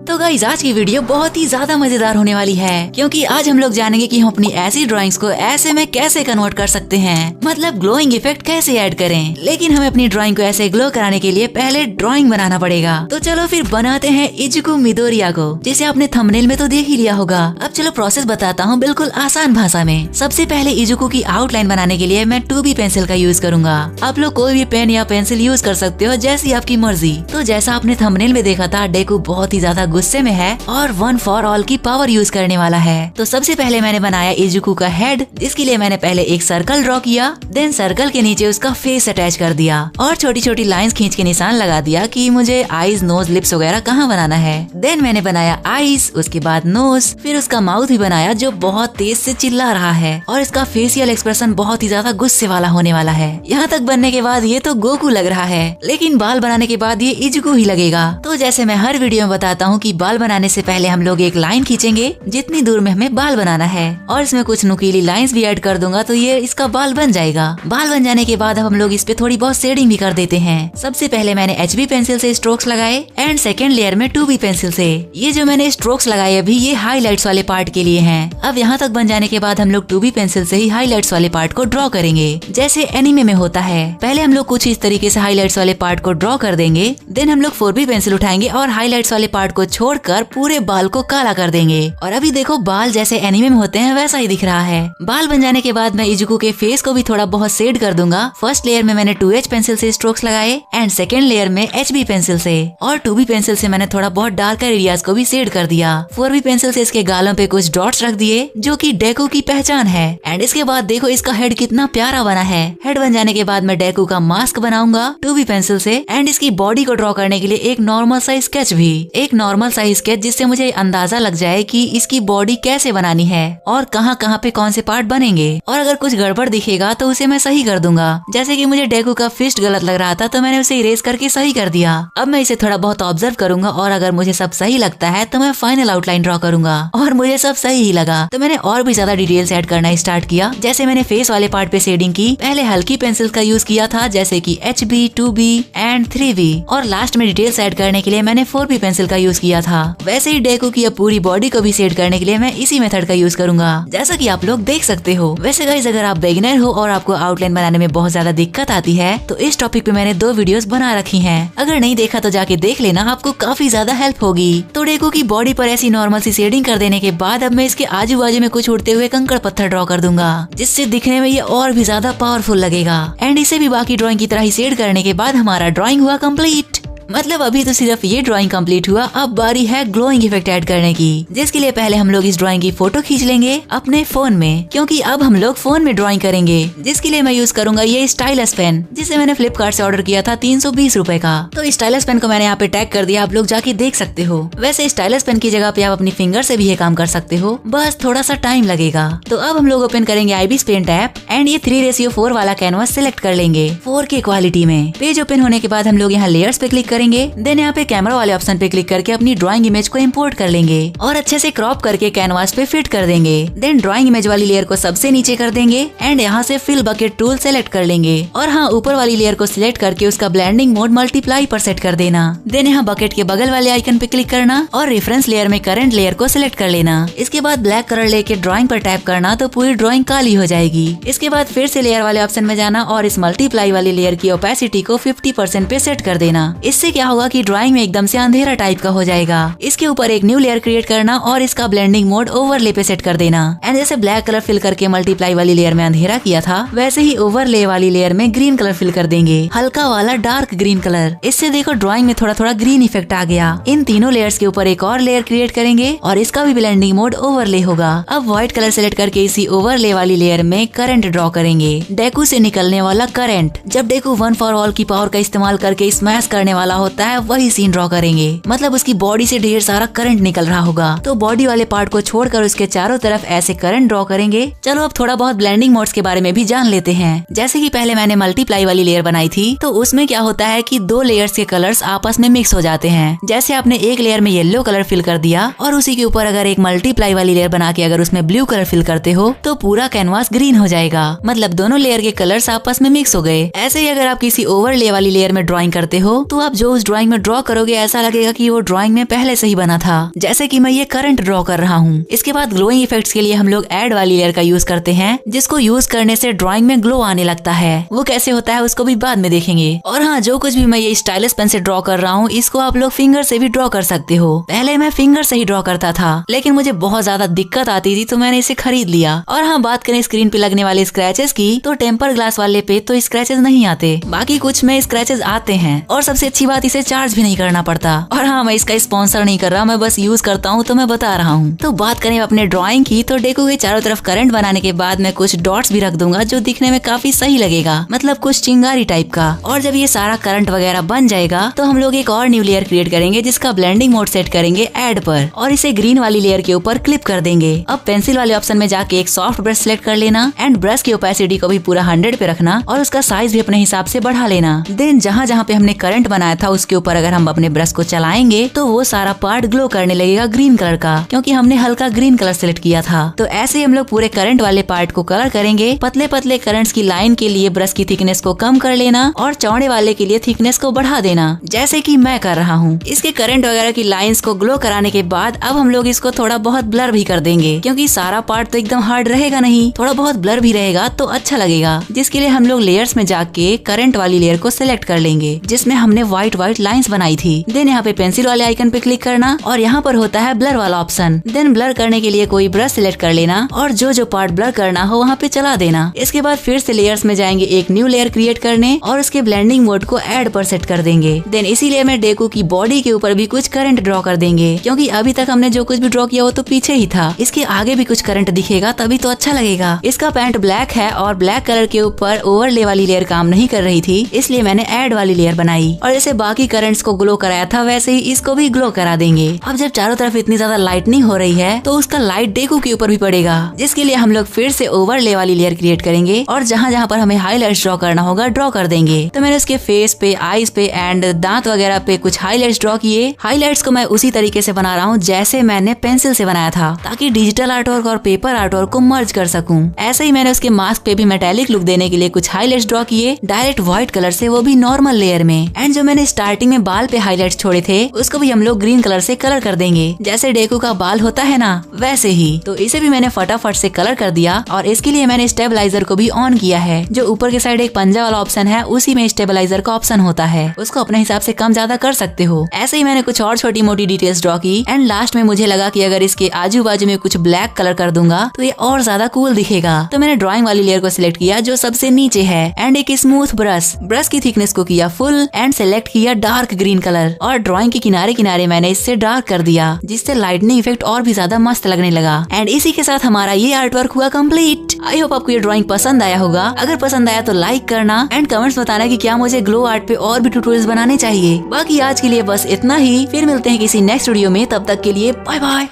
तो गाइस आज की वीडियो बहुत ही ज्यादा मजेदार होने वाली है, क्योंकि आज हम लोग जानेंगे कि हम अपनी ऐसी ड्राइंग्स को ऐसे में कैसे कन्वर्ट कर सकते हैं, मतलब ग्लोइंग इफेक्ट कैसे ऐड करें। लेकिन हमें अपनी ड्राइंग को ऐसे ग्लो कराने के लिए पहले ड्राइंग बनाना पड़ेगा। तो चलो फिर बनाते हैं इजुको मिडोरिया को, जिसे आपने थंबनेल में तो देख ही लिया होगा। अब चलो प्रोसेस बताता हूँ बिल्कुल आसान भाषा में। सबसे पहले इजुको की आउटलाइन बनाने के लिए मैं 2B पेंसिल का यूज करूंगा। आप लोग कोई भी पेन या पेंसिल यूज कर सकते हो, जैसी आपकी मर्जी। तो जैसा आपने थंबनेल में देखा था, डेकू बहुत ही ज्यादा गुस्से में है और 1 फॉर ऑल की पावर यूज करने वाला है। तो सबसे पहले मैंने बनाया इजुको का हेड, जिसके लिए मैंने पहले एक सर्कल ड्रॉ किया, देन सर्कल के नीचे उसका फेस अटैच कर दिया और छोटी छोटी लाइंस खींच के निशान लगा दिया कि मुझे आईज, नोज, लिप्स वगैरह कहाँ बनाना है। देन मैंने बनाया आईज, उसके बाद नोज, फिर उसका माउथ भी बनाया जो बहुत तेज से चिल्ला रहा है और इसका फेशियल एक्सप्रेशन बहुत ही ज्यादा गुस्से वाला होने वाला है। यहाँ तक बनने के बाद ये तो गोकू लग रहा है, लेकिन बाल बनाने के बाद ये इजुको ही लगेगा। तो जैसे मैं हर वीडियो में बताता हूँ कि बाल बनाने से पहले हम लोग एक लाइन खींचेंगे जितनी दूर में हमें बाल बनाना है, और इसमें कुछ नुकीली लाइंस भी ऐड कर दूंगा तो ये इसका बाल बन जाएगा। बाल बन जाने के बाद अब हम लोग इस पे थोड़ी बहुत शेडिंग भी कर देते हैं। सबसे पहले मैंने HB पेंसिल से स्ट्रोक्स लगाए एंड सेकेंड लेयर में 2B पेंसिल से। ये जो मैंने स्ट्रोक्स लगाए अभी ये हाईलाइट्स वाले पार्ट के लिए हैं। अब यहाँ तक बन जाने के बाद हम लोग 2B पेंसिल से ही हाईलाइट्स वाले पार्ट को ड्रॉ करेंगे, जैसे एनीमे में होता है। पहले हम लोग कुछ इस तरीके से हाईलाइट्स वाले पार्ट को ड्रॉ कर देंगे, देन हम लोग 4B पेंसिल उठाएंगे और हाईलाइट्स वाले पार्ट को छोड़कर पूरे बाल को काला कर देंगे। और अभी देखो बाल जैसे एनीमे में होते हैं वैसा ही दिख रहा है। बाल बन जाने के बाद मैं इजुको के फेस को भी थोड़ा बहुत शेड कर दूंगा। फर्स्ट लेयर में मैंने 2H पेंसिल से स्ट्रोक्स लगाए एंड सेकेंड लेयर में HB पेंसिल से, और 2B पेंसिल से मैंने थोड़ा बहुत डार्कर एरियाज को भी शेड कर दिया। 4B पेंसिल से इसके गालों पे कुछ डॉट्स रख दिए जो कि डेकू की पहचान है। एंड इसके बाद देखो इसका हेड कितना प्यारा बना है। हेड बन जाने के बाद मैं डेकू का मास्क बनाऊंगा 2B पेंसिल से एंड इसकी बॉडी को ड्रॉ करने के लिए एक नॉर्मल सा स्केच भी, एक नॉर्मल सा स्केच जिससे मुझे अंदाजा लग जाए कि इसकी बॉडी कैसे बनानी है और कहाँ कहाँ पे कौन से पार्ट बनेंगे। और अगर कुछ गड़बड़ दिखेगा तो उसे मैं सही कर दूंगा। जैसे कि मुझे डेकू का फिस्ट गलत लग रहा था तो मैंने उसे इरेज करके सही कर दिया। अब मैं इसे थोड़ा बहुत ऑब्जर्व करूंगा और अगर मुझे सब सही लगता है तो मैं फाइनल आउटलाइन ड्रॉ करूंगा। और मुझे सब सही ही लगा तो मैंने और भी ज्यादा डिटेल्स ऐड करना स्टार्ट किया। जैसे मैंने फेस वाले पार्ट पे शेडिंग की, पहले हल्की पेंसिल का यूज किया था जैसे कि HB, 2B एंड 3B, और लास्ट में डिटेल्स ऐड करने के लिए मैंने 4B पेंसिल का यूज किया था। वैसे ही डेकू की पूरी बॉडी को भी शेड करने के लिए मैं इसी मेथड का यूज करूंगा, जैसा कि आप लोग देख सकते हो। वैसे गाइस अगर आप बिगिनर हो और आपको आउटलाइन बनाने में बहुत ज्यादा दिक्कत आती है तो इस टॉपिक पे मैंने 2 वीडियोस बना रखी हैं। अगर नहीं देखा तो जाके देख लेना, आपको काफी ज्यादा हेल्प होगी। तो डेकू की बॉडी पर ऐसी नॉर्मल सी शेडिंग कर देने के बाद अब मैं इसके आजू बाजू में कुछ उड़ते हुए कंकड़ पत्थर ड्रॉ कर दूंगा, जिससे दिखने में ये और भी ज्यादा पावरफुल लगेगा। एंड इसे भी बाकी ड्रॉइंग की तरह ही शेड करने के बाद हमारा ड्रॉइंग हुआ कंप्लीट। मतलब अभी तो सिर्फ ये ड्राइंग कंप्लीट हुआ, अब बारी है ग्लोइंग इफेक्ट ऐड करने की, जिसके लिए पहले हम लोग इस ड्राइंग की फोटो खींच लेंगे अपने फोन में, क्योंकि अब हम लोग फोन में ड्राइंग करेंगे। जिसके लिए मैं यूज करूंगा ये स्टाइलस पेन, जिसे मैंने फ्लिपकार्ट से ऑर्डर किया था 320 रुपए का। तो स्टाइलस पेन को मैंने यहाँ पे टैग कर दिया, आप लोग जाके देख सकते हो। वैसे स्टाइलस पेन की जगह पे आप अपनी फिंगर से भी ये काम कर सकते हो, बस थोड़ा सा टाइम लगेगा। तो अब हम लोग ओपन करेंगे IBIS पेंट ऐप एंड ये 3:4 वाला कैनवास सिलेक्ट कर लेंगे 4K क्वालिटी में। पेज ओपन होने के बाद हम लोग यहाँ लेयर्स पे क्लिक करेंगे, देन यहाँ पे कैमरा वाले ऑप्शन पे क्लिक करके अपनी ड्राइंग इमेज को इंपोर्ट कर लेंगे और अच्छे से क्रॉप करके कैनवास पे फिट कर देंगे। देन ड्राइंग इमेज वाली लेयर को सबसे नीचे कर देंगे एंड यहाँ से फिल बकेट टूल सेलेक्ट कर लेंगे, और हाँ ऊपर वाली लेयर को सिलेक्ट करके उसका ब्लेंडिंग मोड मल्टीप्लाई पर सेट कर देना। देन यहाँ बकेट के बगल वाले आइकन पे क्लिक करना और रेफरेंस लेयर में करंट लेयर को सिलेक्ट कर लेना। इसके बाद ब्लैक कलर लेके ड्राइंग पर टैप करना तो पूरी ड्राइंग काली हो जाएगी। इसके बाद फिर से लेयर वाले ऑप्शन में जाना और इस मल्टीप्लाई वाली लेयर की ओपेसिटी को 50% पे सेट कर देना। इससे क्या होगा कि ड्राइंग में एकदम से अंधेरा टाइप का हो जाएगा। इसके ऊपर एक न्यू लेयर क्रिएट करना और इसका ब्लेंडिंग मोड ओवरले पे सेट कर देना। एंड जैसे ब्लैक कलर फिल करके मल्टीप्लाई वाली लेयर में अंधेरा किया था, वैसे ही ओवरले वाली लेयर में ग्रीन कलर फिल कर देंगे, हल्का वाला डार्क ग्रीन कलर। इससे देखो ड्राइंग में थोड़ा थोड़ा ग्रीन इफेक्ट आ गया। इन तीनों लेयर्स के ऊपर एक और लेयर क्रिएट करेंगे और इसका भी ब्लेंडिंग मोड ओवरले होगा। अब व्हाइट कलर सेलेक्ट करके इसी ओवरले वाली लेयर में करंट ड्रॉ करेंगे, डेकू से निकलने वाला करंट। जब डेकू 1 फॉर ऑल की पावर का इस्तेमाल करके स्मैश करने वाला होता है वही सीन ड्रॉ करेंगे, मतलब उसकी बॉडी से ढेर सारा करंट निकल रहा होगा। तो बॉडी वाले पार्ट को छोड़कर उसके चारों तरफ ऐसे करंट ड्रॉ करेंगे। चलो अब थोड़ा बहुत ब्लेंडिंग मोड्स के बारे में भी जान लेते हैं। जैसे कि पहले मैंने मल्टीप्लाई वाली लेयर बनाई थी, तो उसमें क्या होता है कि 2 लेयर्स के कलर्स आपस में मिक्स हो जाते हैं। जैसे आपने एक लेयर में येलो कलर फिल कर दिया और उसी के ऊपर अगर एक मल्टीप्लाई वाली लेयर बना के अगर उसमें ब्लू कलर फिल करते हो तो पूरा कैनवास ग्रीन हो जाएगा, मतलब दोनों लेयर के कलर्स आपस में मिक्स हो गए। ऐसे ही अगर आप किसी ओवरले वाली लेयर में ड्रॉइंग करते हो तो आप जो जो उस ड्राइंग में ड्रॉ करोगे ऐसा लगेगा कि वो ड्राइंग में पहले से ही बना था, जैसे कि मैं ये करंट ड्रॉ कर रहा हूँ। इसके बाद ग्लोइंग इफेक्ट्स के लिए हम लोग ऐड वाली लेयर का यूज करते हैं, जिसको यूज करने से ड्राइंग में ग्लो आने लगता है। वो कैसे होता है उसको भी बाद में देखेंगे। और हाँ, जो कुछ भी मैं ये स्टाइलिश पेन से ड्रॉ कर रहा हूँ इसको आप लोग फिंगर से भी ड्रॉ कर सकते हो। पहले मैं फिंगर से ही ड्रॉ करता था, लेकिन मुझे बहुत ज्यादा दिक्कत आती थी तो मैंने इसे खरीद लिया। और हाँ, बात करें स्क्रीन पे लगने वाले स्क्रैचेस की, तो टेम्पर ग्लास वाले पे तो स्क्रैचेस नहीं आते, बाकी कुछ में स्क्रैचेस आते हैं। और सबसे अच्छी बात, इसे चार्ज भी नहीं करना पड़ता। और हाँ, मैं इसका स्पॉन्सर नहीं कर रहा, मैं बस यूज करता हूँ तो मैं बता रहा हूँ। तो बात करें अपने ड्राइंग की, तो डेको के चारों तरफ करंट बनाने के बाद मैं कुछ डॉट्स भी रख दूंगा जो दिखने में काफी सही लगेगा, मतलब कुछ चिंगारी टाइप का। और जब ये सारा करंट वगैरह बन जाएगा तो हम लोग एक और न्यू लेयर क्रिएट करेंगे, जिसका ब्लेंडिंग मोड सेट करेंगे ऐड पर, और इसे ग्रीन वाली लेयर के ऊपर क्लिप कर देंगे। अब पेंसिल वाले ऑप्शन में जाके एक सॉफ्ट ब्रश सिलेक्ट कर लेना एंड ब्रश की ओपेसिटी को भी पूरा 100 पे रखना और उसका साइज भी अपने हिसाब से बढ़ा लेना। देन जहाँ जहाँ पे हमने करंट बनाया था उसके ऊपर अगर हम अपने ब्रश को चलाएंगे तो वो सारा पार्ट ग्लो करने लगेगा ग्रीन कलर का, क्योंकि हमने हल्का ग्रीन कलर सिलेक्ट किया था। तो ऐसे ही हम लोग पूरे करंट वाले पार्ट को कलर करेंगे। पतले पतले करंट्स की लाइन के लिए ब्रश की थिकनेस को कम कर लेना और चौड़े वाले के लिए थिकनेस को बढ़ा देना, जैसे कि मैं कर रहा हूँ। इसके करंट वगैरह की लाइंस को ग्लो कराने के बाद अब हम लोग इसको थोड़ा बहुत ब्लर भी कर देंगे, क्योंकि सारा पार्ट तो एकदम हार्ड रहेगा नहीं, थोड़ा बहुत ब्लर भी रहेगा तो अच्छा लगेगा। जिसके लिए हम लोग लेयर्स में जाके करंट वाली लेयर को सिलेक्ट कर लेंगे, जिसमें हमने व्हाइट लाइंस बनाई थी। देन यहाँ पे पेंसिल वाले आइकन पे क्लिक करना और यहाँ पर होता है ब्लर वाला ऑप्शन। देन ब्लर करने के लिए कोई ब्रश सिलेक्ट कर लेना और जो पार्ट ब्लर करना हो वहाँ पे चला देना। इसके बाद फिर से लेयर्स में जाएंगे, एक न्यू लेयर क्रिएट करने और उसके ब्लेंडिंग मोड को ऐड पर सेट कर देंगे। देन इसी लेयर में डेको की बॉडी के ऊपर भी कुछ करंट ड्रॉ कर देंगे, क्योंकि अभी तक हमने जो कुछ भी ड्रॉ किया वो तो पीछे ही था। इसके आगे भी कुछ करंट दिखेगा तभी तो अच्छा लगेगा। इसका पैंट ब्लैक है और ब्लैक कलर के ऊपर ओवरले वाली लेयर काम नहीं कर रही थी, इसलिए मैंने ऐड वाली लेयर बनाई और जैसे बाकी करंट्स को ग्लो कराया था वैसे ही इसको भी ग्लो करा देंगे। अब जब चारों तरफ इतनी ज्यादा लाइटनिंग हो रही है तो उसका लाइट डेको के ऊपर भी पड़ेगा, जिसके लिए हम लोग फिर से ओवरले वाली लेयर क्रिएट करेंगे और जहाँ जहाँ पर हमें हाईलाइट्स ड्रॉ करना होगा ड्रॉ कर देंगे। तो मैंने उसके फेस पे, आईज पे एंड दांत वगैरह पे कुछ हाईलाइट्स ड्रॉ किए। हाईलाइट्स को मैं उसी तरीके से बना रहा हूँ जैसे मैंने पेंसिल से बनाया था, ताकि डिजिटल आर्टवर्क और पेपर आर्टवर्क को मर्ज कर सकूं। ऐसे ही मैंने उसके मास्क पे भी मेटालिक लुक देने के लिए कुछ हाईलाइट्स ड्रॉ किए, डायरेक्ट व्हाइट कलर से, वो भी नॉर्मल लेयर में। एंड जो मैंने स्टार्टिंग में बाल पे हाईलाइट्स छोड़े थे उसको भी हम लोग ग्रीन कलर से कलर कर देंगे, जैसे डेको का बाल होता है ना वैसे ही। तो इसे भी मैंने फटाफट से कलर कर दिया और इसके लिए मैंने स्टेबलाइजर को भी ऑन किया है। जो ऊपर के साइड एक पंजा वाला ऑप्शन है उसी में स्टेबलाइजर का ऑप्शन होता है, उसको अपने हिसाब से कम ज्यादा कर सकते हो। ऐसे ही मैंने कुछ और छोटी मोटी डिटेल्स ड्रॉ की एंड लास्ट में मुझे लगा कि अगर इसके आजू बाजू में कुछ ब्लैक कलर कर दूंगा तो ये और ज्यादा कूल दिखेगा। तो मैंने ड्राइंग वाली लेयर को सिलेक्ट किया जो सबसे नीचे है एंड एक स्मूथ ब्रश की थिकनेस को किया फुल एंड सेलेक्ट किया डार्क ग्रीन कलर और ड्राइंग के किनारे किनारे मैंने इससे डार्क कर दिया, जिससे लाइटनिंग इफेक्ट और भी ज्यादा मस्त लगने लगा। एंड इसी के साथ हमारा ये आर्ट वर्क हुआ कंप्लीट। आई होप आपको ये ड्राइंग पसंद आया होगा। अगर पसंद आया तो लाइक करना एंड कमेंट्स बताना कि क्या मुझे ग्लो आर्ट पे और भी ट्यूटोरियल्स बनाने चाहिए। बाकी आज के लिए बस इतना ही, फिर मिलते हैं किसी नेक्स्ट वीडियो में, तब तक के लिए bye bye.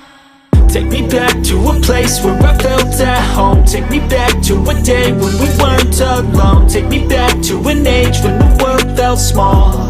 Take me back to a place where I felt at home. Take me back to a day when we weren't alone. Take me back to an age when the world felt small.